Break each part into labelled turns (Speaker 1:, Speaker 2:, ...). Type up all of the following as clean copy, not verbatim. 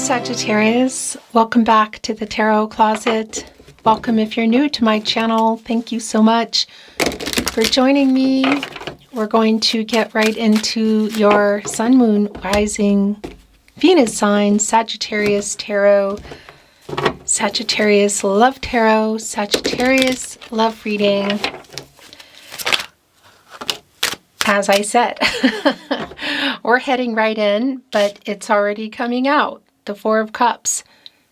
Speaker 1: Sagittarius, welcome back to the Tarot Closet. Welcome if you're new to my channel. Thank you so much for joining me. We're going to get right into your Sun, Moon, Rising, Venus sign, Sagittarius Tarot, Sagittarius Love Tarot, Sagittarius Love Reading. As I said, we're heading right in, but it's already coming out. The Four of Cups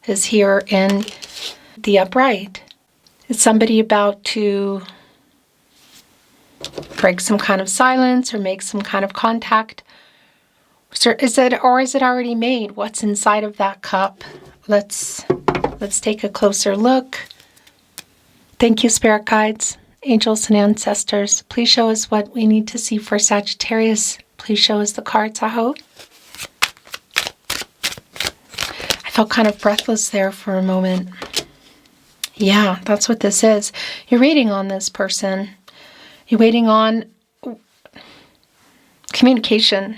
Speaker 1: is here in the upright. Is somebody about to break some kind of silence or make some kind of contact? Is it already made? What's inside of that cup? Let's take a closer look. Thank you, spirit guides, angels, and ancestors. Please show us what we need to see for Sagittarius. Please show us the cards, I hope. I felt kind of breathless there for a moment. Yeah, that's what this is. You're waiting on this person. You're waiting on communication.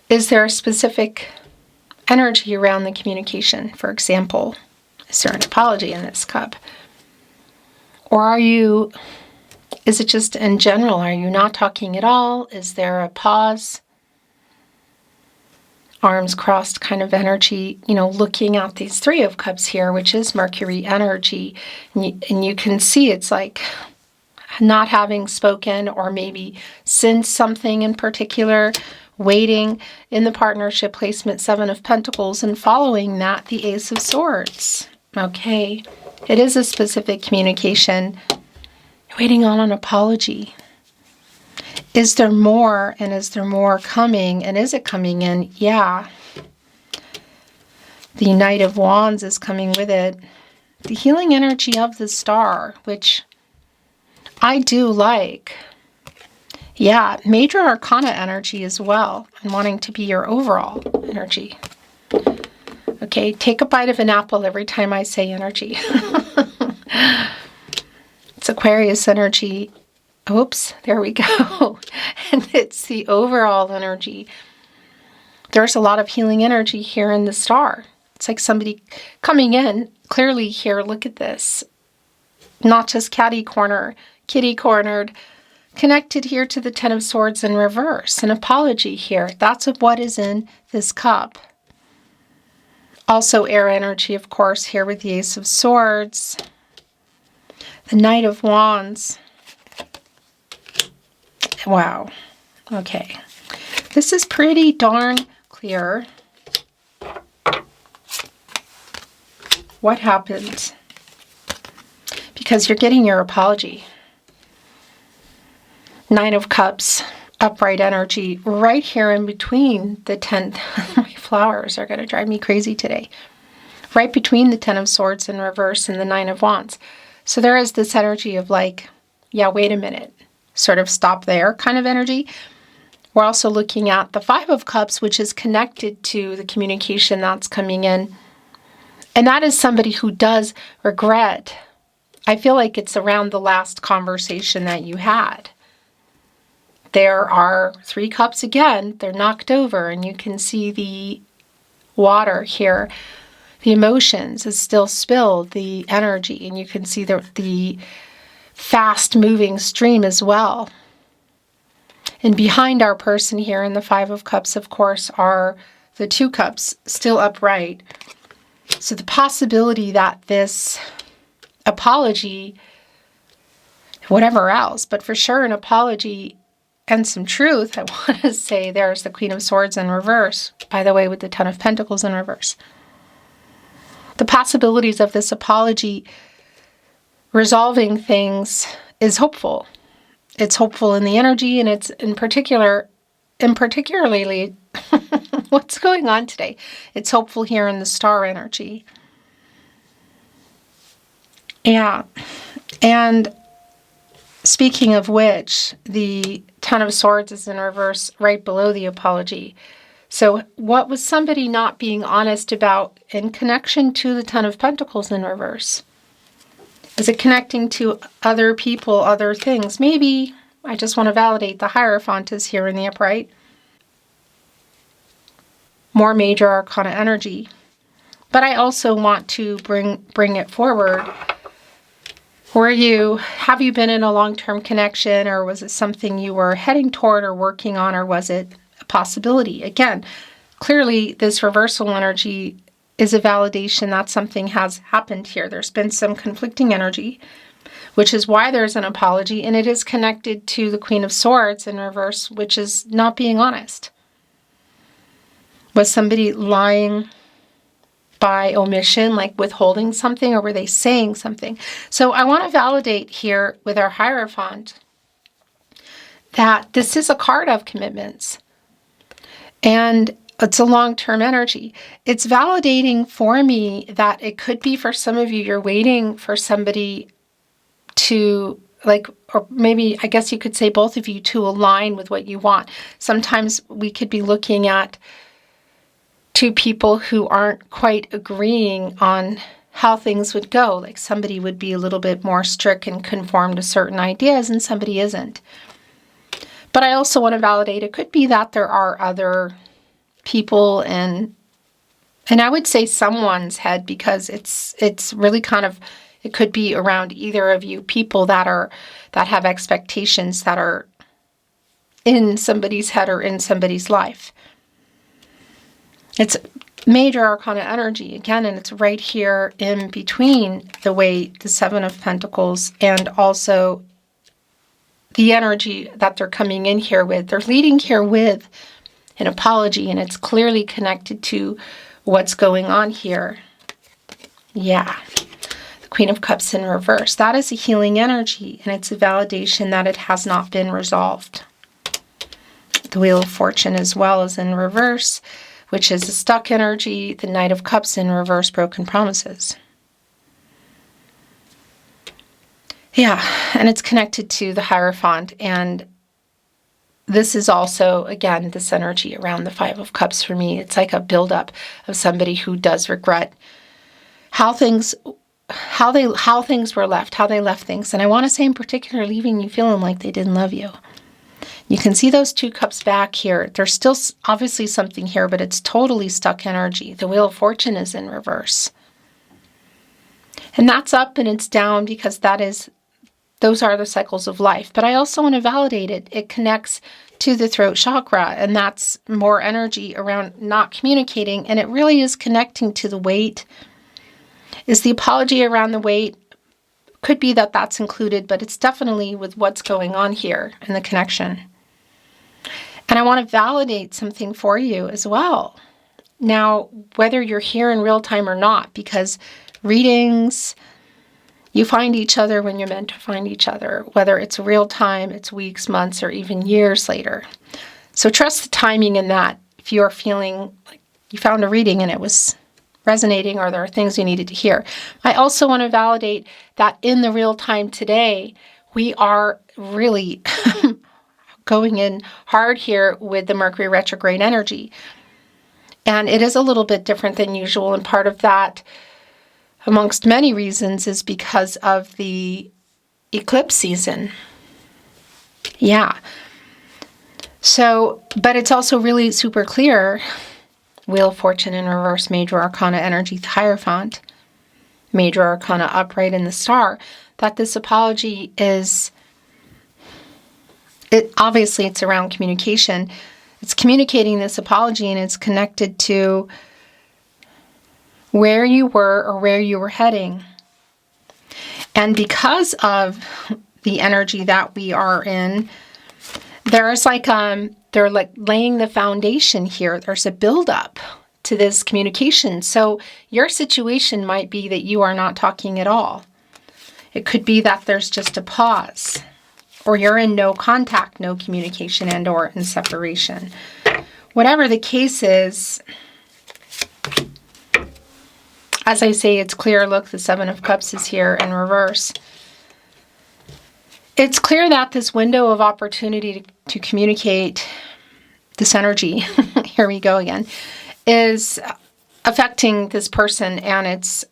Speaker 1: Is there a specific energy around the communication? For example, is there an apology in this cup? Or is it just in general? Are you not talking at all? Is there a pause? Arms crossed kind of energy, looking at these Three of Cups here, which is Mercury energy. And you can see it's like not having spoken or maybe sensed something in particular, waiting in the partnership placement, Seven of Pentacles, and following that, the Ace of Swords. Okay, it is a specific communication. Waiting on an apology. Is there more, and is there more coming, and is it coming in? Yeah. The Knight of Wands is coming with it. The healing energy of the Star, which I do like. Yeah, major arcana energy as well, and wanting to be your overall energy. Okay, take a bite of an apple every time I say energy. It's Aquarius energy. Oops, there we go. And it's the overall energy. There's a lot of healing energy here in the Star. It's like somebody coming in, clearly here, look at this. Not just kitty cornered, connected here to the Ten of Swords in reverse. An apology here. That's what is in this cup. Also air energy, of course, here with the Ace of Swords. The Knight of Wands. Wow. Okay. This is pretty darn clear. What happened? Because you're getting your apology. Nine of Cups, upright energy, right here in between the 10th. My flowers are going to drive me crazy today. Right between the Ten of Swords in reverse and the Nine of Wands. So there is this energy of like, yeah, wait a minute. Sort of stop there kind of energy. We're also looking at the Five of Cups, which is connected to the communication that's coming in. And that is somebody who does regret. I feel like it's around the last conversation that you had. There are Three Cups again. They're knocked over, and you can see the water here. The emotions is still spilled, the energy, and you can see the fast-moving stream as well. And behind our person here in the Five of Cups, of course, are the Two Cups still upright. So the possibility that this apology, whatever else, but for sure an apology and some truth, I want to say there's the Queen of Swords in reverse, by the way, with the Ten of Pentacles in reverse. The possibilities of this apology resolving things is hopeful. It's hopeful in the energy, and it's particularly what's going on today. It's hopeful here in the Star energy. Yeah. And speaking of which, the Ten of Swords is in reverse right below the apology. So what was somebody not being honest about in connection to the Ten of Pentacles in reverse? Is it connecting to other people, other things? Maybe. I just want to validate the Hierophant is here in the upright. More major arcana energy. But I also want to bring it forward. Have you been in a long-term connection, or was it something you were heading toward or working on, or was it a possibility? Again, clearly this reversal energy is a validation that something has happened here. There's been some conflicting energy, which is why there's an apology, and it is connected to the Queen of Swords in reverse, which is not being honest. Was somebody lying by omission, like withholding something, or were they saying something? So I want to validate here with our Hierophant that this is a card of commitments, and it's a long-term energy. It's validating for me that it could be, for some of you, you're waiting for somebody to, like, or maybe, I guess you could say both of you, to align with what you want. Sometimes we could be looking at two people who aren't quite agreeing on how things would go. Like somebody would be a little bit more strict and conform to certain ideas, and somebody isn't. But I also want to validate it could be that there are other people and I would say someone's head, because it's really kind of, it could be around either of you, people that have expectations that are in somebody's head or in somebody's life. It's major arcana energy again, and it's right here in between the Weight, the Seven of Pentacles, and also the energy that they're coming in here with. They're leading here with an apology, and it's clearly connected to what's going on here. Yeah. The Queen of Cups in reverse. That is a healing energy, and it's a validation that it has not been resolved. The Wheel of Fortune as well is in reverse, which is a stuck energy. The Knight of Cups in reverse, broken promises. Yeah, and it's connected to the Hierophant, and this is also, again, this energy around the Five of Cups for me. It's like a buildup of somebody who does regret how things were left, how they left things. And I want to say in particular, leaving you feeling like they didn't love you. You can see those two cups back here. There's still obviously something here, but it's totally stuck energy. The Wheel of Fortune is in reverse. And that's up and it's down, because those are the cycles of life. But I also want to validate it. It connects to the throat chakra, and that's more energy around not communicating, and it really is connecting to the Weight. Is the apology around the Weight? Could be that that's included, but it's definitely with what's going on here in the connection. And I want to validate something for you as well. Now, whether you're here in real time or not, because readings, you find each other when you're meant to find each other, whether it's real time, it's weeks, months, or even years later. So trust the timing in that. If you're feeling like you found a reading and it was resonating, or there are things you needed to hear. I also want to validate that in the real time today, we are really going in hard here with the Mercury retrograde energy. And it is a little bit different than usual, and part of that, amongst many reasons, is because of the eclipse season. Yeah. So, but it's also really super clear. Wheel of Fortune in reverse, major arcana energy, the Hierophant, major arcana upright in the Star, that this apology is, obviously it's around communication. It's communicating this apology, and it's connected to where you were or where you were heading. And because of the energy that we are in, there's like, they're like laying the foundation here. There's a buildup to this communication. So your situation might be that you are not talking at all. It could be that there's just a pause, or you're in no contact, no communication, and or in separation. Whatever the case is, as I say, it's clear. Look, the Seven of Cups is here in reverse. It's clear that this window of opportunity to communicate this energy, here we go again, is affecting this person, and it's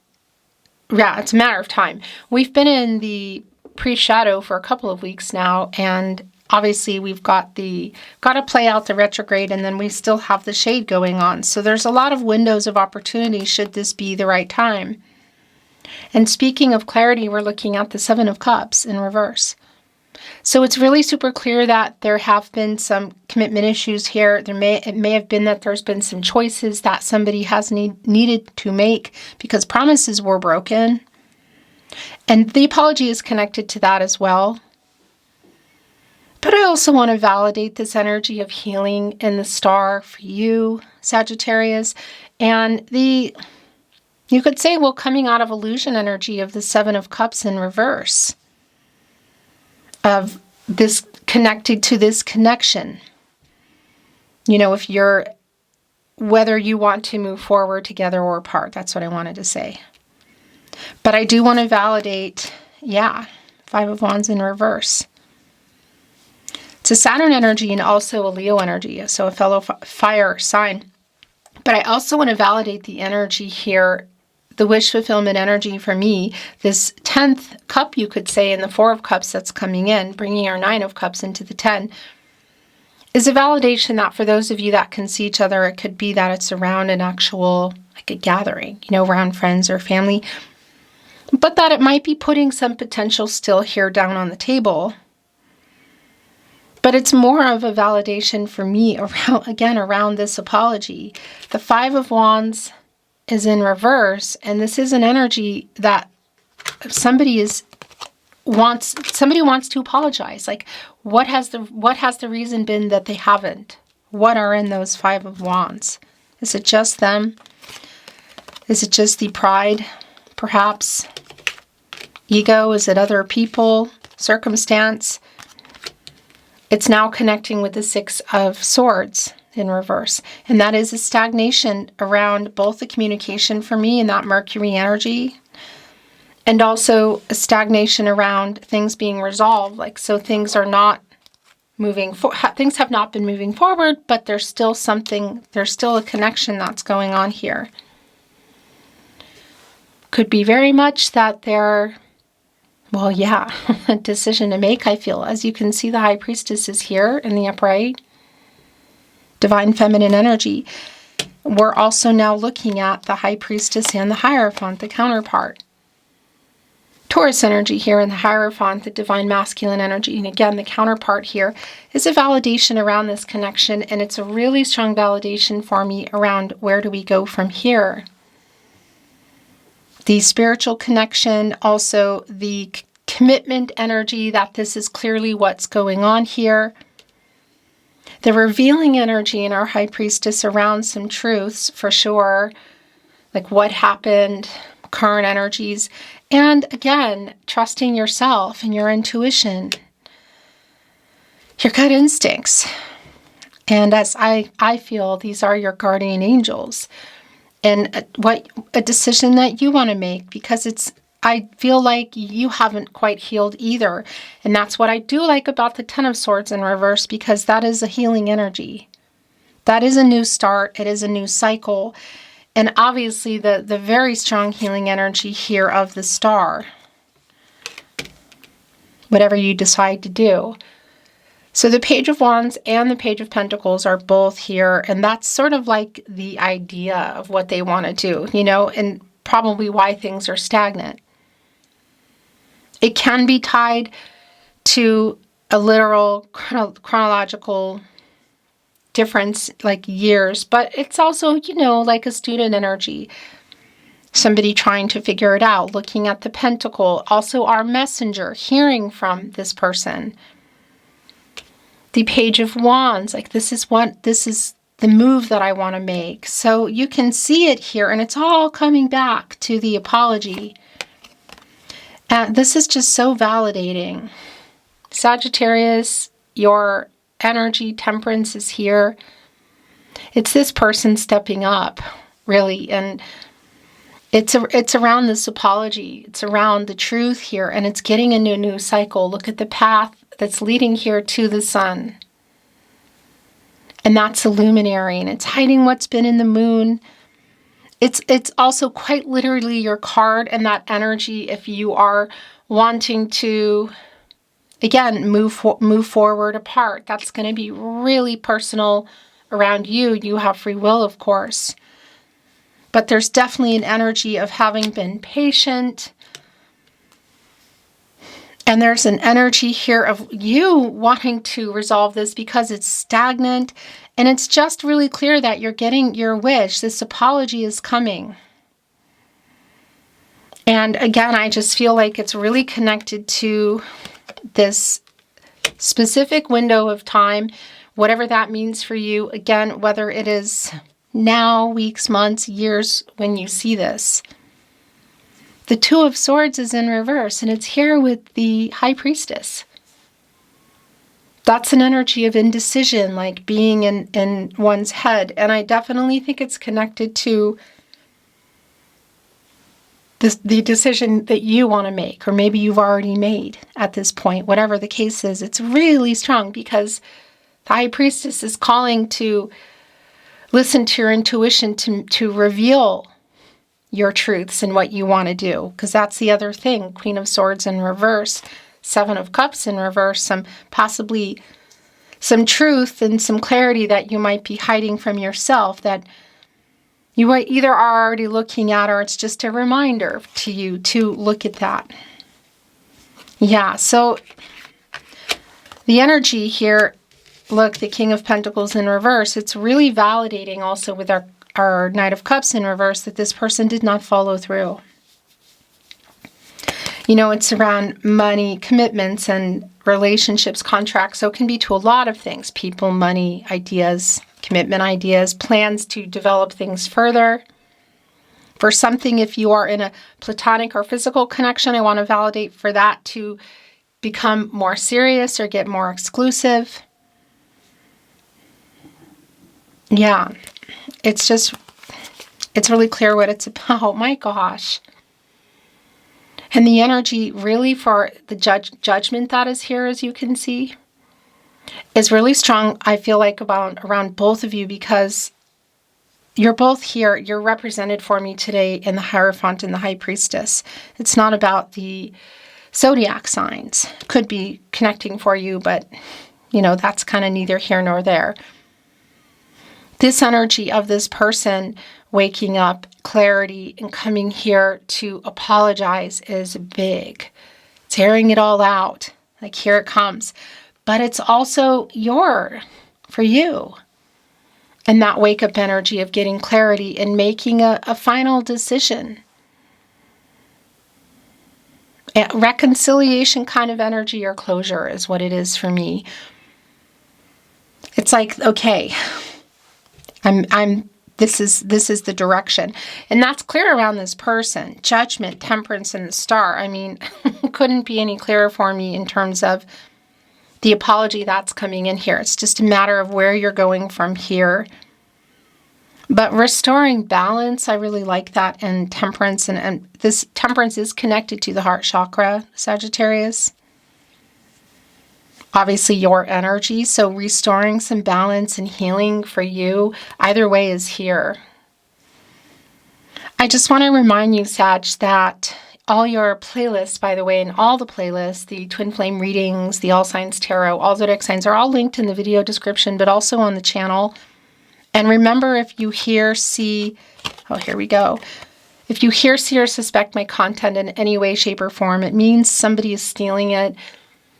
Speaker 1: a matter of time. We've been in the pre-shadow for a couple of weeks now, and obviously we've got to play out the retrograde, and then we still have the shade going on. So there's a lot of windows of opportunity should this be the right time. And speaking of clarity, we're looking at the Seven of Cups in reverse. So it's really super clear that there have been some commitment issues here. It may have been that there's been some choices that somebody has needed to make because promises were broken. And the apology is connected to that as well. But I also want to validate this energy of healing in the star for you, Sagittarius. And you could say, well, coming out of illusion energy of the Seven of Cups in reverse, of this connected to this connection. You know, whether you want to move forward together or apart, that's what I wanted to say. But I do want to validate, Five of Wands in reverse. It's a Saturn energy and also a Leo energy, so a fellow fire sign. But I also want to validate the energy here, the wish fulfillment energy for me, this 10th cup, you could say, in the Four of Cups that's coming in, bringing our Nine of Cups into the 10, is a validation that for those of you that can see each other, it could be that it's around an actual, like a gathering, around friends or family, but that it might be putting some potential still here down on the table. But it's more of a validation for me around this apology. The Five of Wands is in reverse, and this is an energy that somebody wants to apologize. Like, what has the reason been that they haven't? What are in those Five of Wands? Is it just them? Is it just the pride, perhaps? Ego? Is it other people? Circumstance? It's now connecting with the Six of Swords in reverse. And that is a stagnation around both the communication for me and that Mercury energy, and also a stagnation around things being resolved. Like, so things are not moving things have not been moving forward, but there's still a connection that's going on here. Could be very much that a decision to make, I feel. As you can see, the High Priestess is here in the upright. Divine Feminine energy. We're also now looking at the High Priestess and the Hierophant, the counterpart. Taurus energy here in the Hierophant, the Divine Masculine energy. And again, the counterpart here is a validation around this connection, and it's a really strong validation for me around where do we go from here. The spiritual connection, also the commitment energy, that this is clearly what's going on here. The revealing energy in our High Priestess around some truths, for sure, like what happened, current energies, and again, trusting yourself and your intuition, your gut instincts. And as I feel, these are your guardian angels, and a decision that you want to make, because I feel like you haven't quite healed either. And that's what I do like about the Ten of Swords in reverse, because that is a healing energy. That is a new start. It is a new cycle. And obviously the very strong healing energy here of the Star. Whatever you decide to do. So the Page of Wands and the Page of Pentacles are both here. And that's sort of like the idea of what they want to do, and probably why things are stagnant. It can be tied to a literal chronological difference, like years, but it's also, like a student energy. Somebody trying to figure it out, looking at the Pentacle, also our messenger, hearing from this person. The Page of Wands, like this is the move that I want to make. So you can see it here, and it's all coming back to the apology. And this is just so validating. Sagittarius, your energy, Temperance is here. It's this person stepping up, really. And it's around this apology. It's around the truth here. And it's getting into a new cycle. Look at the path that's leading here to the sun. And that's a luminary. And it's hiding what's been in the moon. It's also quite literally your card and that energy if you are wanting to again, move forward apart. That's going to be really personal around you. You have free will, of course. But there's definitely an energy of having been patient. And there's an energy here of you wanting to resolve this because it's stagnant. And it's just really clear that you're getting your wish. This apology is coming. And again, I just feel like it's really connected to this specific window of time, whatever that means for you. Again, whether it is now, weeks, months, years, when you see this. The Two of Swords is in reverse, and it's here with the High Priestess. That's an energy of indecision, like being in one's head. And I definitely think it's connected to the decision that you want to make, or maybe you've already made at this point. Whatever the case is, it's really strong because the High Priestess is calling to listen to your intuition to reveal your truths and what you want to do. Because that's the other thing. Queen of Swords in reverse, Seven of Cups in reverse, possibly some truth and some clarity that you might be hiding from yourself that you either are already looking at, or it's just a reminder to you to look at that. Yeah, so the energy here, look, the King of Pentacles in reverse, it's really validating also with our Knight of Cups in reverse that this person did not follow through. You know, it's around money, commitments, and relationships, contracts. So it can be to a lot of things. People, money, ideas, commitment ideas, plans to develop things further. For something, if you are in a platonic or physical connection, I want to validate for that to become more serious or get more exclusive. Yeah, it's really clear what it's about. My gosh. And the energy really for the judgment that is here, as you can see, is really strong, I feel like, around both of you, because you're both here. You're represented for me today in the Hierophant and the High Priestess. It's not about the zodiac signs. Could be connecting for you, but, you know, that's kind of neither here nor there. This energy of this person waking up, clarity, and coming here to apologize is big. It's airing it all out. Like, here it comes. But it's also for you. And that wake-up energy of getting clarity and making a final decision. A reconciliation kind of energy or closure is what it is for me. It's like, okay, this is the direction. And that's clear around this person. Judgment, Temperance, and the Star. I mean, couldn't be any clearer for me in terms of the apology that's coming in here. It's just a matter of where you're going from here. But restoring balance, I really like that. And Temperance, and this Temperance is connected to the heart chakra, Sagittarius. Obviously your energy, so restoring some balance and healing for you, either way is here. I just want to remind you, Sag, that all your playlists, by the way, and all the playlists, the Twin Flame readings, the All Signs Tarot, all zodiac signs, are all linked in the video description, but also on the channel. And remember, if you hear, see, oh, here we go. If you hear, see, or suspect my content in any way, shape, or form, it means somebody is stealing it.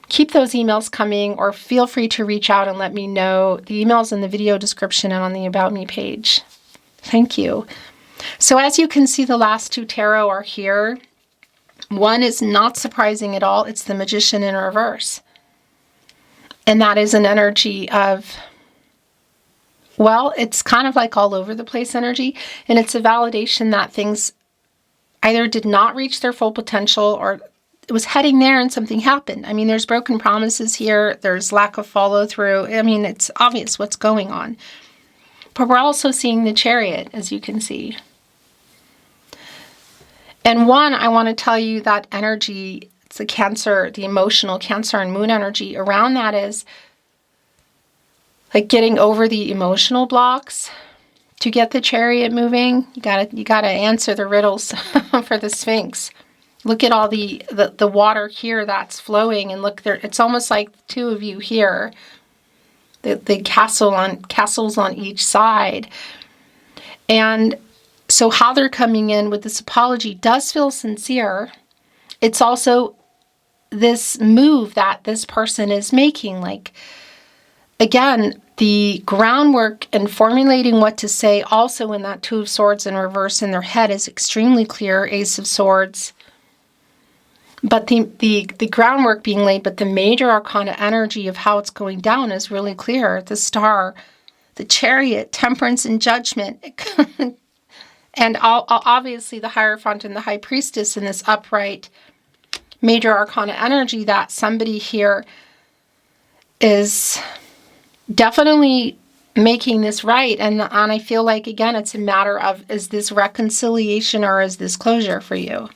Speaker 1: Keep those emails coming, or feel free to reach out and let me know. The email's in the video description and on the About Me page. Thank you. So as you can see, the last two tarot are here. One is not surprising at all. It's the Magician in reverse. And that is an energy of, well, it's kind of like all over the place energy. And it's a validation that things either did not reach their full potential, or it was heading there and something happened. I mean, there's broken promises here. There's lack of follow through. I mean, it's obvious what's going on. But we're also seeing the Chariot, as you can see. And one, I want to tell you that energy, it's the Cancer, the emotional Cancer and Moon energy around that is like getting over the emotional blocks to get the Chariot moving. You gotta answer the riddles for the Sphinx. Look at all the water here that's flowing, and look there. It's almost like the two of you here. The castles on each side. And so how they're coming in with this apology does feel sincere. It's also this move that this person is making. Like, again, the groundwork and formulating what to say also in that Two of Swords in reverse in their head is extremely clear. Ace of Swords. But the groundwork being laid, but the major arcana energy of how it's going down is really clear. The Star, the Chariot, Temperance and Judgment. And obviously the Hierophant and the High Priestess in this upright major arcana energy, that somebody here is definitely making this right. And I feel like, again, it's a matter of, is this reconciliation or is this closure for you?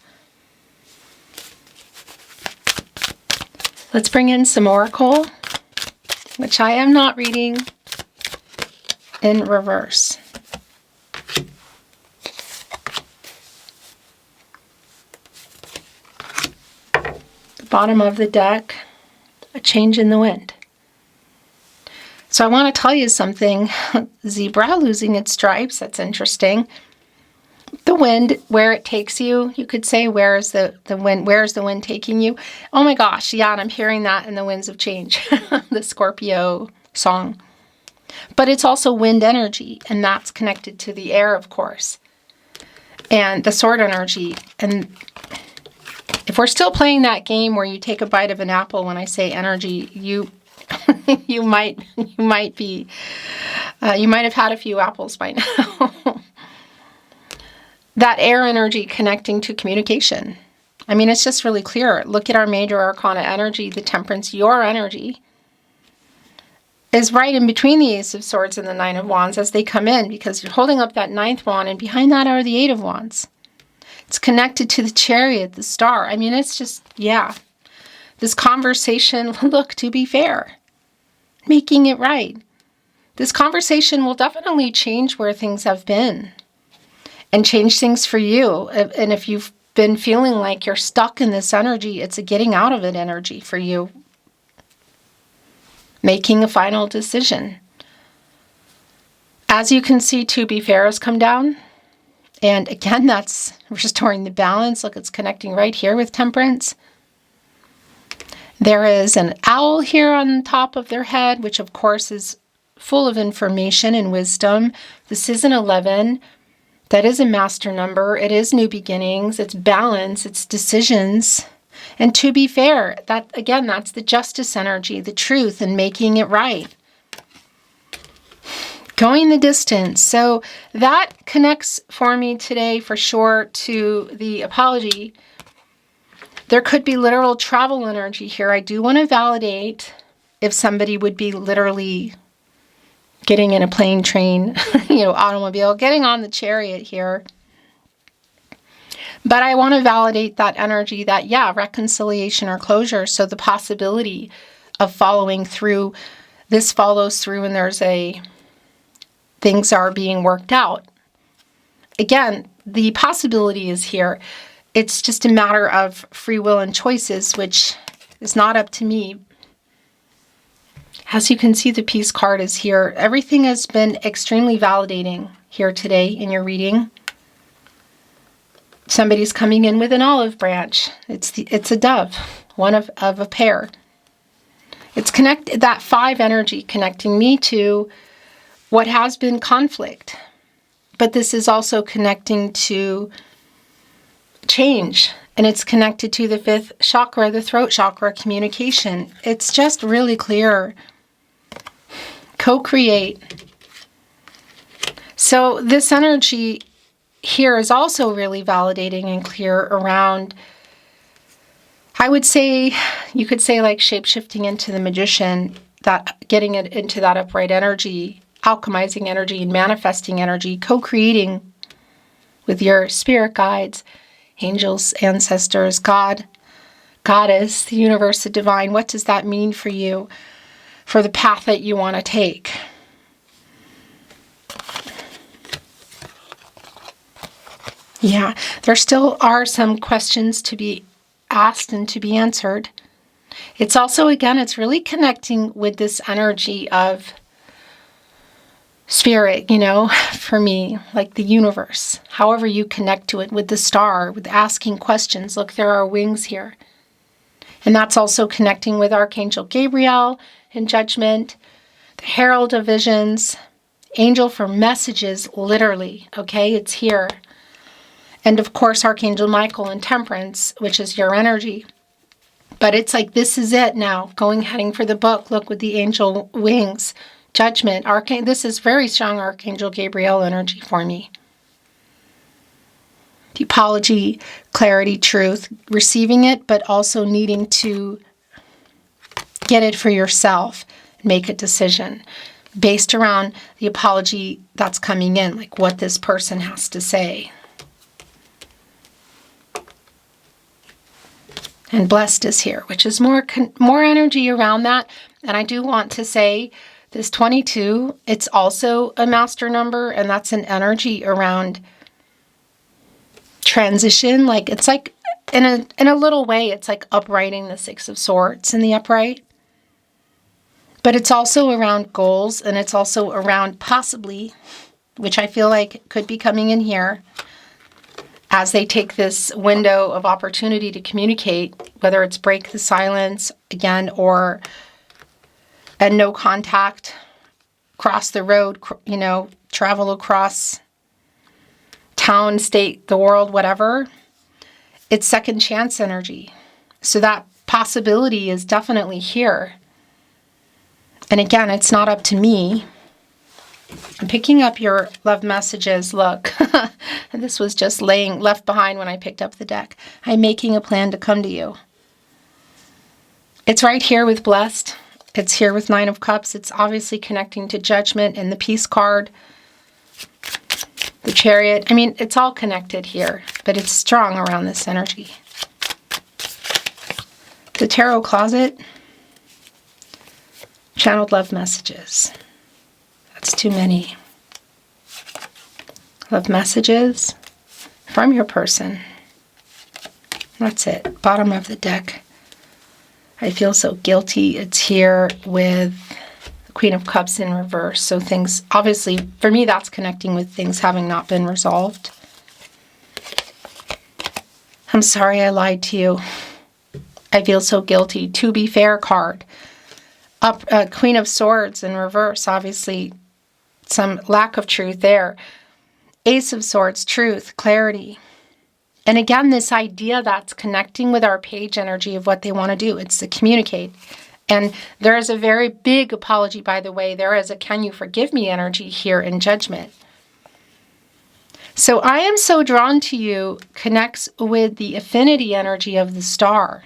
Speaker 1: Let's bring in some Oracle, which I am not reading in reverse. The bottom of the deck, a change in the wind. So I want to tell you something. Zebra losing its stripes, that's interesting. The wind, where it takes you, you could say, where's the wind? Where's the wind taking you? Oh my gosh, yeah, and I'm hearing that in the Winds of Change, the Scorpio song. But it's also wind energy, and that's connected to the air, of course, and the sword energy. And if we're still playing that game where you take a bite of an apple, when I say energy, you might have had a few apples by now. That air energy connecting to communication. I mean, it's just really clear. Look at our major arcana energy, the Temperance, your energy, is right in between the Ace of Swords and the Nine of Wands as they come in, because you're holding up that ninth wand, and behind that are the Eight of Wands. It's connected to the Chariot, the Star. I mean, it's just, yeah. This conversation, look, to be fair, making it right. This conversation will definitely change where things have been and change things for you. And if you've been feeling like you're stuck in this energy, it's a getting out of it energy for you. Making a final decision. As you can see, to be fair has come down. And again, that's restoring the balance. Look, it's connecting right here with Temperance. There is an owl here on top of their head, which of course is full of information and wisdom. This is an 11. That is a master number. It is new beginnings. It's balance. It's decisions. And to be fair, that again, that's the justice energy, the truth, and making it right. Going the distance. So that connects for me today for sure to the apology. There could be literal travel energy here. I do want to validate if somebody would be literally getting in a plane, train, automobile, getting on the Chariot here. But I want to validate that energy that, yeah, reconciliation or closure. So the possibility of following through, this follows through and things are being worked out. Again, the possibility is here. It's just a matter of free will and choices, which is not up to me. As you can see, the Peace card is here. Everything has been extremely validating here today in your reading. Somebody's coming in with an olive branch. It's a dove, one of a pair. It's that 5 energy connecting me to what has been conflict. But this is also connecting to change. And it's connected to the 5th chakra, the throat chakra, communication. It's just really clear. Co-create. So this energy here is also really validating and clear around, I would say, you could say like shape-shifting into the Magician, that getting it into that upright energy, alchemizing energy and manifesting energy, co-creating with your spirit guides, angels, ancestors, God, Goddess, the universe, the divine. What does that mean for you, for the path that you want to take? Yeah, there still are some questions to be asked and to be answered. It's also, again, it's really connecting with this energy of spirit, for me, like the universe, however you connect to it, with the star, with asking questions. Look, there are wings here. And that's also connecting with Archangel Gabriel in Judgment, the Herald of Visions, angel for messages, literally, okay? It's here. And of course, Archangel Michael in Temperance, which is your energy. But it's like, this is it now, heading for the book. Look, with the angel wings, Judgment, this is very strong Archangel Gabriel energy for me. The apology, clarity, truth, receiving it, but also needing to get it for yourself, make a decision based around the apology that's coming in, like what this person has to say. And blessed is here, which is more energy around that. And I do want to say this 22, it's also a master number, and that's an energy around transition. Like, it's like, in a little way, it's like uprighting the Six of Swords in the upright. But it's also around goals, and it's also around possibly, which I feel like could be coming in here, as they take this window of opportunity to communicate, whether it's break the silence again, or and no contact, cross the road, travel across town, state, the world, whatever. It's second chance energy. So that possibility is definitely here. And again, it's not up to me. I'm picking up your love messages. Look, this was just left behind when I picked up the deck. I'm making a plan to come to you. It's right here with blessed. It's here with Nine of Cups. It's obviously connecting to Judgment and the Peace card. The Chariot. I mean, it's all connected here, but it's strong around this energy. The Tarot Closet. Channeled love messages. That's too many. Love messages from your person. That's it. Bottom of the deck. I feel so guilty. It's here with the Queen of Cups in reverse. So things, obviously, for me, that's connecting with things having not been resolved. I'm sorry I lied to you. I feel so guilty. To be fair card. Queen of Swords in reverse, obviously, some lack of truth there. Ace of Swords, truth, clarity. And again, this idea that's connecting with our page energy of what they want to do. It's to communicate. And there is a very big apology, by the way. There is a can you forgive me energy here in Judgment. So I am so drawn to you connects with the affinity energy of the star.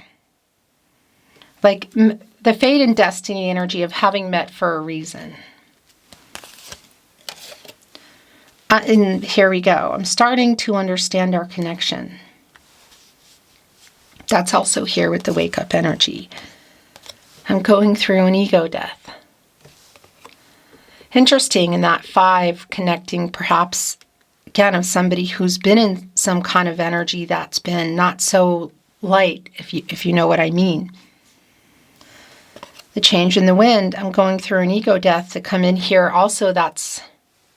Speaker 1: Like the fate and destiny energy of having met for a reason. And here we go. I'm starting to understand our connection. That's also here with the wake up energy. I'm going through an ego death. Interesting in that 5 connecting perhaps, again, of somebody who's been in some kind of energy that's been not so light, if you know what I mean. The change in the wind, I'm going through an ego death to come in here. Also, that's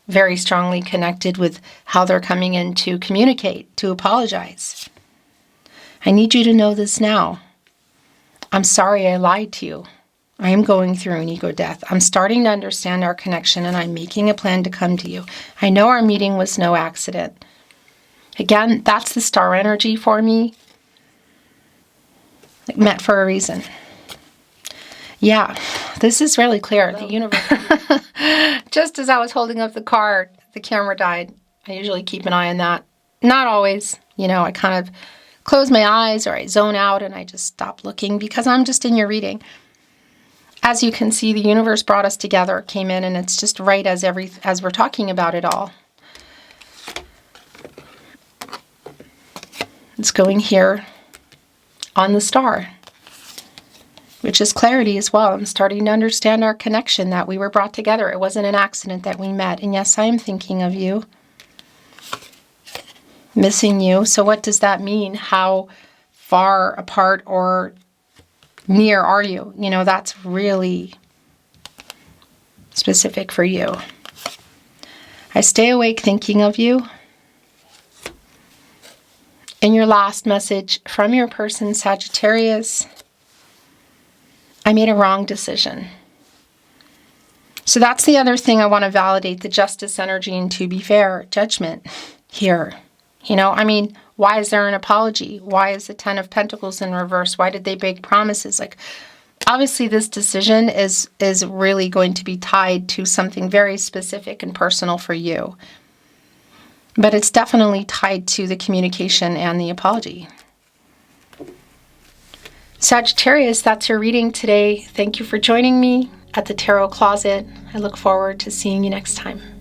Speaker 1: very strongly connected with how they're coming in to communicate, to apologize. I need you to know this now. I'm sorry I lied to you. I am going through an ego death. I'm starting to understand our connection, and I'm making a plan to come to you. I know our meeting was no accident. Again, that's the star energy for me. It meant for a reason. Yeah, this is really clear. The universe. Just as I was holding up the card, the camera died. I usually keep an eye on that. Not always. I kind of close my eyes or I zone out and I just stop looking because I'm just in your reading. As you can see, the universe brought us together, came in, and it's just right as we're talking about it all. It's going here on the star, which is clarity as well. I'm starting to understand our connection, that we were brought together. It wasn't an accident that we met. And yes, I am thinking of you. missing you. So what does that mean? How far apart or near are you? You know, that's really specific for you. I stay awake thinking of you. In your last message from your person, Sagittarius, I made a wrong decision. So that's the other thing I want to validate, the justice energy, and to be fair, judgment here. You know, I mean, why is there an apology? Why is the Ten of Pentacles in reverse? Why did they make promises? Like, obviously this decision is really going to be tied to something very specific and personal for you. But it's definitely tied to the communication and the apology. Sagittarius, that's your reading today. Thank you for joining me at the Tarot Closet. I look forward to seeing you next time.